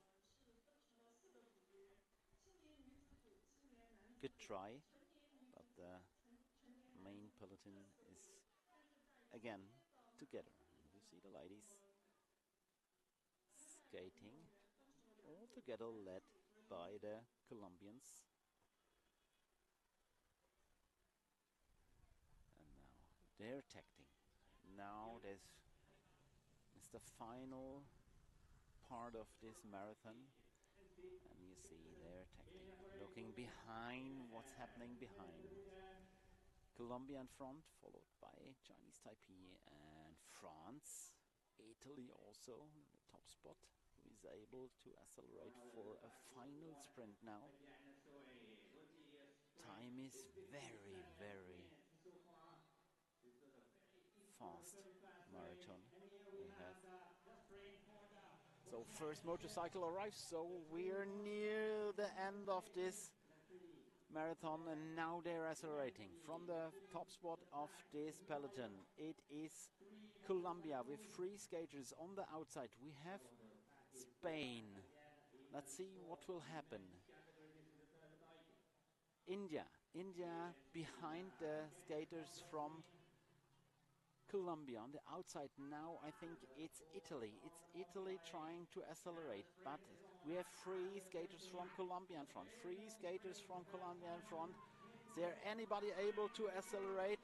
Good try, but the main peloton is again together. And you see the ladies skating all together, led by the Colombians. And now they're tacting. Now this is the final part of this marathon, and you see they're tacting, looking behind what's happening behind. Colombia in front, followed by Chinese Taipei and France. Italy also in the top spot, who is able to accelerate for a final sprint now. Time is very, very fast marathon we have. So first motorcycle arrives, so we're near the end of this marathon, and now they're accelerating from the top spot of this peloton. It is Colombia with 3 skaters on the outside. We have Spain. Let's see what will happen. India behind the skaters from Colombia on the outside. Now I think it's Italy. It's Italy trying to accelerate, but we have 3 skaters from Colombia in front. 3 skaters from Colombia in front. Is there anybody able to accelerate?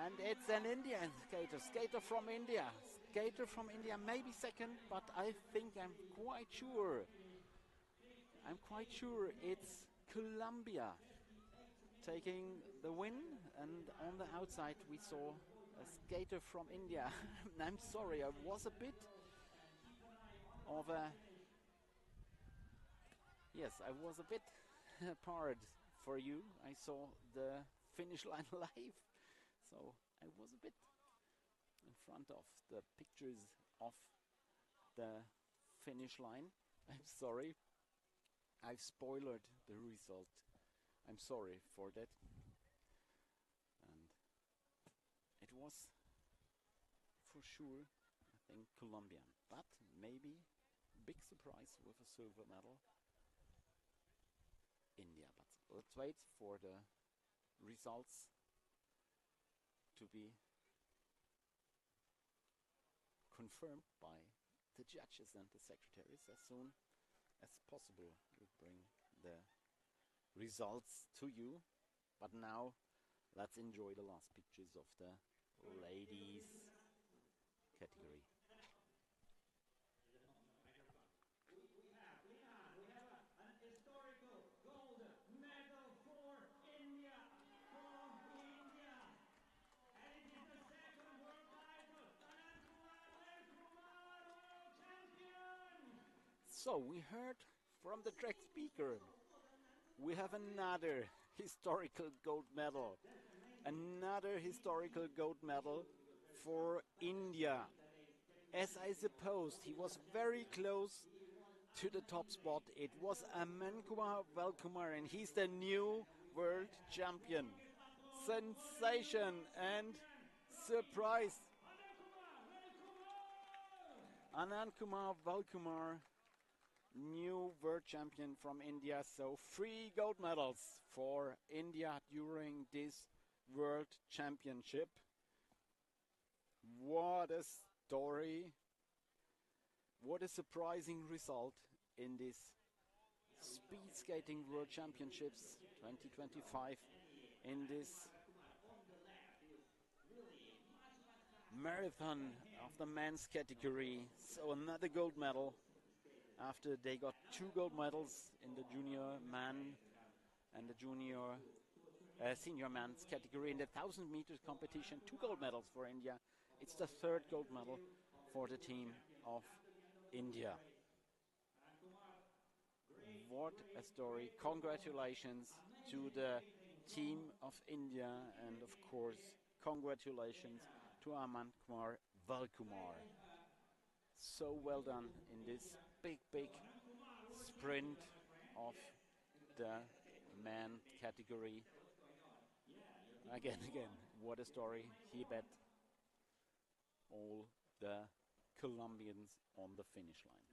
And it's an Indian skater from India. Skater from India, maybe second, but I think I'm quite sure it's Colombia taking the win. And on the outside we saw a skater from India. I'm sorry, I was a bit of a... Yes, I was a bit apart for you. I saw the finish line live, so I was a bit in front of the pictures of the finish line. I'm sorry, I've spoiled the result. I'm sorry for that. And it was for sure, I think, Colombian, but maybe big surprise with a silver medal, India. But let's wait for the results to be confirmed by the judges and the secretaries as soon as possible. We bring the results to you, but now let's enjoy the last pictures of the ladies category.
We have an historical gold medal for India. For India. And it is the second world title. Anand Kumar, world champion.
So we heard from the track speaker, we have another historical gold medal. Another historical gold medal for India. As I supposed, he was very close to the top spot. It was Amankumar Valkumar, and he's the new world champion. Sensation and surprise. Anand Kumar Valkumar, new world champion from India. So 3 gold medals for India during this world championship. What a story. What a surprising result in this speed skating world championships 2025, in this marathon of the men's category. So another gold medal after they got 2 gold medals in the junior man and the junior senior men's category. In the 1,000 meters competition, 2 gold medals for India. It's the 3rd gold medal for the team of India. What a story. Congratulations to the team of India, and of course congratulations to Amankumar Valkumar. So well done in this big sprint of the man category. Again, what a story. He bet all the Colombians on the finish line.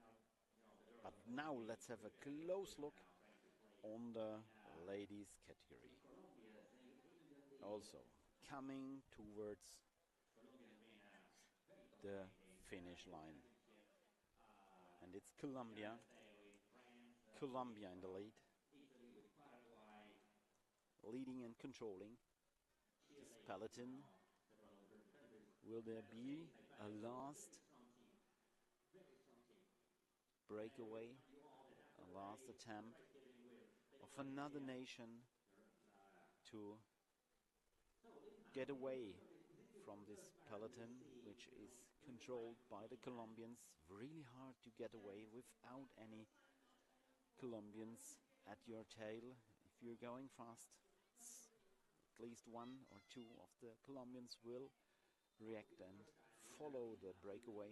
But now let's have a close look on the ladies category. Also coming towards the finish line. And it's Colombia in the lead, leading and controlling this peloton. Will there be a last breakaway, a last attempt of another nation to get away from this peloton, which is controlled by the Colombians? Really hard to get away without any Colombians at your tail. If you're going fast, at least 1 or 2 of the Colombians will react and follow the breakaway.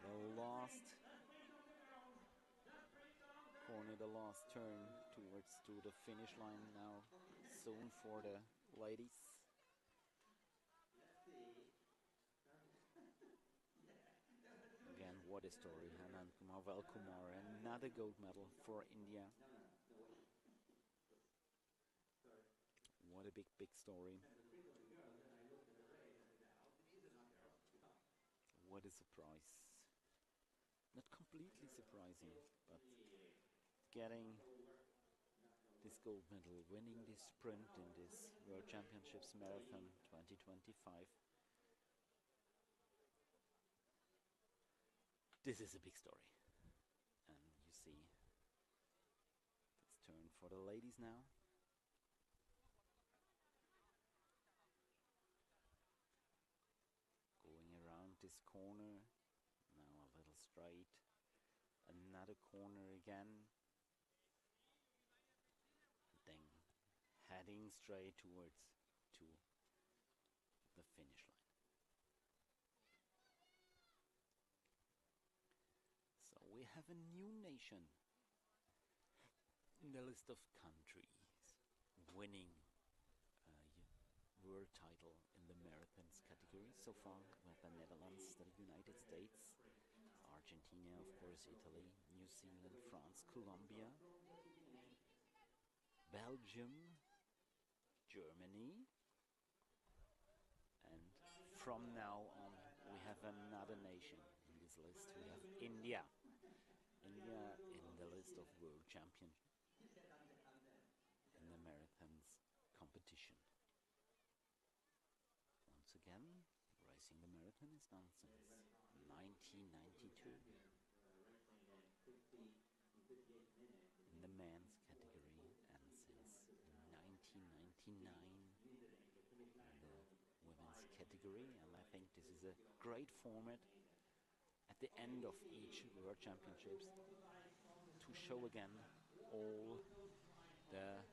The last corner, the last turn towards to the finish line now, soon for the ladies. Again, what a story. Amankumar Valkumar, another gold medal for India. What a big story. What a surprise. Not completely surprising, but getting this gold medal, winning this sprint in this World Championships Marathon 2025. This is a big story. And you see, let's turn for the ladies now. Going around this corner, now a little straight. Another corner again. heading straight towards to the finish line. So we have a new nation in the list of countries winning a world title in the marathons category. So far we have the Netherlands, the United States, Argentina, of course, Italy, New Zealand, France, Colombia, Belgium, Germany, and from now on we have another nation in this list. We have India. India in the list of world champion in the marathons competition. Once again, racing the marathon is done since 1992 in the men's category, and since 1999 in the women's category. And I think this is a great format at the end of each World Championships to show again all the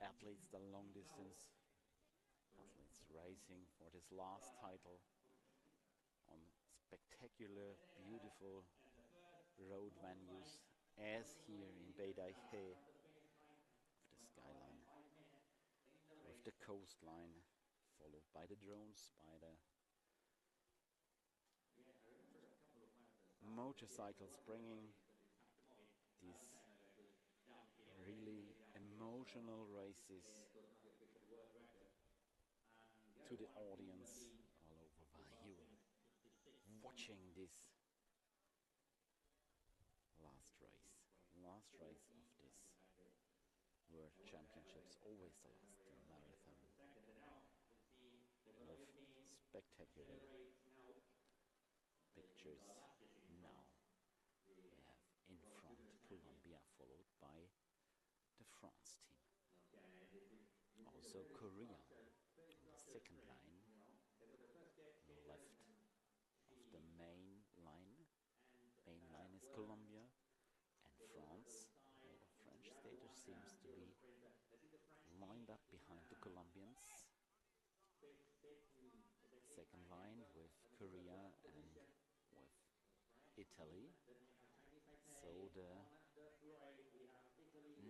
athletes, the long distance athletes racing for this last title on spectacular, beautiful road venues as here in Beidahe, with the skyline, with the coastline, followed by the drones, by the motorcycles, bringing these really emotional races to the audience all over Bahia, watching this last race of this World Championships, always the last marathon, with spectacular pictures. Now we have in front Colombia, followed by the France team. Also Korea on the second line, left of the main line. Main line is Colombia, and France. All the French skaters seems to be lined up behind the Colombians. Second line with Korea and with Italy. So the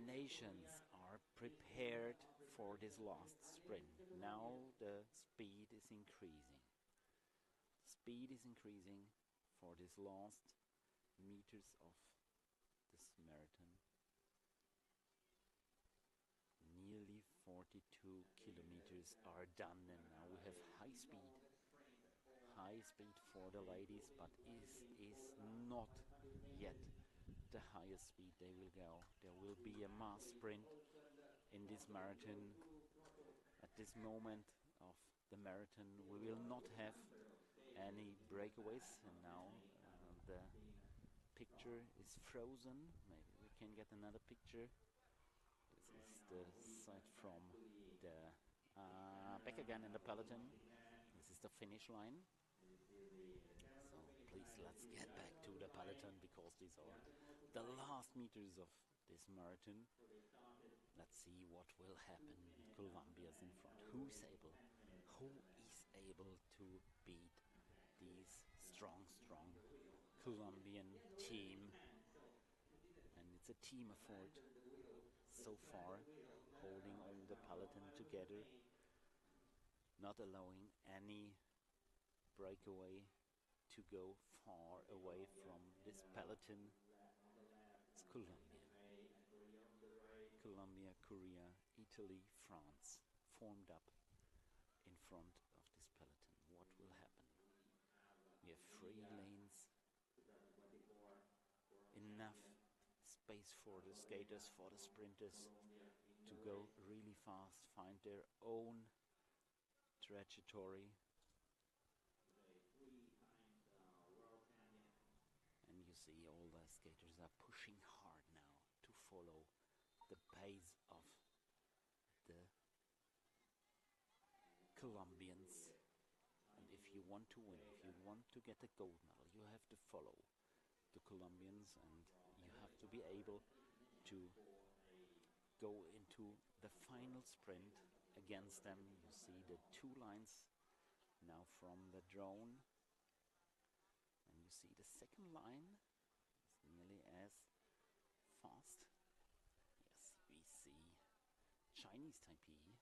nations are prepared for this last sprint. Now the speed is increasing. Speed is increasing for this last meters of this marathon. Nearly 42 kilometers are done, and now we have high speed for the ladies, but is not yet the highest speed they will go. There will be a mass sprint in this marathon. At this moment of the marathon we will not have any breakaways, and now the picture is frozen. Maybe we can get another picture. This is the side from the back again in the peloton. This is the finish line. So please, let's get back to the peloton, because these are the last meters of this marathon. Let's see what will happen. Colombia's in front. Who is able to beat these strong Colombian team? And it's a team effort so far, holding all the peloton together, not allowing any breakaway to go far away from this peloton. It's Colombia, Korea, Italy, France formed up in front of this peloton. What will happen? We have 3 lanes, enough space for the skaters, for the sprinters to go really fast, find their own trajectory. And you see all the skaters are pushing hard now to follow the pace of the Colombians. And if you want to win, if you want to get a gold medal, you have to follow the Colombians, and you have to be able to go into the final sprint against them. You see the two lines now from the drone, and you see the second line is nearly as fast. Yes, we see Chinese Taipei,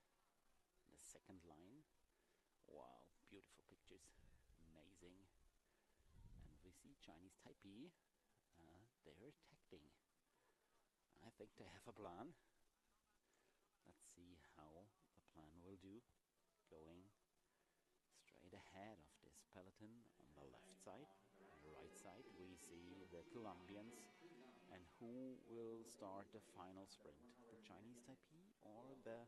the second line. Wow, beautiful pictures, amazing. And we see Chinese Taipei, they're attacking. I think they have a plan. Let's see how the plan will do. Going straight ahead of this peloton on the left side. On the right side we see the Colombians. And who will start the final sprint? The Chinese Taipei or the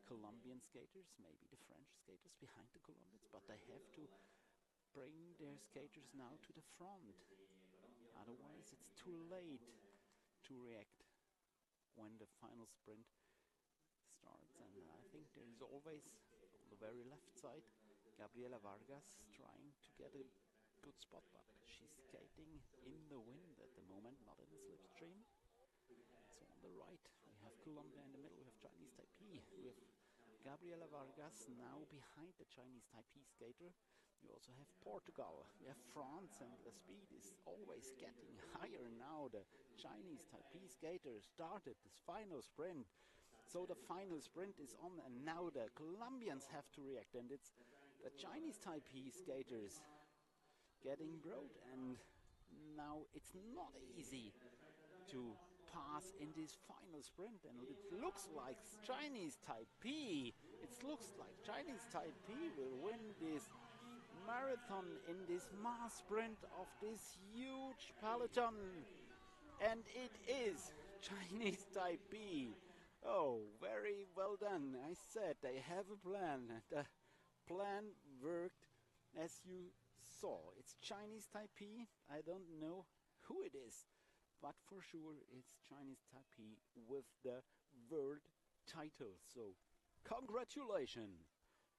Colombian skaters? Maybe the French skaters behind the Colombians, but they have to bring their skaters now to the front. Otherwise it's too late to react when the final sprint starts. And I think there is always on the very left side Gabriela Vargas trying to get a good spot, but she's skating in the wind at the moment, not in the slipstream. So on the right we have Colombia, in the middle we have Chinese Taipei. We have Gabriela Vargas now behind the Chinese Taipei skater. You also have Portugal, we have France, and the speed is always getting higher now. The Chinese Taipei skater started this final sprint. So the final sprint is on, and now the Colombians have to react, and it's the Chinese Taipei skaters getting broad, and now it's not easy to pass in this final sprint, and it looks like Chinese Taipei. It looks like Chinese Taipei will win this marathon in this mass sprint of this huge peloton, and it is Chinese Taipei. Oh, very well done. I said they have a plan. The plan worked as you saw. It's Chinese Taipei. I don't know who it is, but for sure it's Chinese Taipei with the world title. So congratulations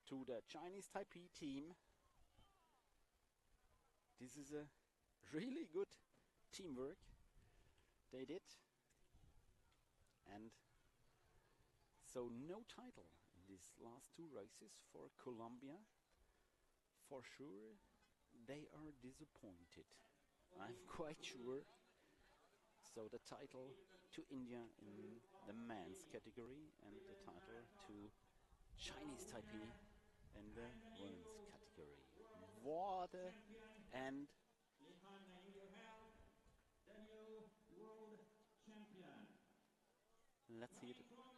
to the Chinese Taipei team. This is a really good teamwork they did. And so no title in these last two races for Colombia. For sure they are disappointed, I'm quite sure. So the title to India in the men's category, and the title to Chinese Taipei in the women's category. What a end.
Behind you have the new world champion.
Let's see it.
Coming from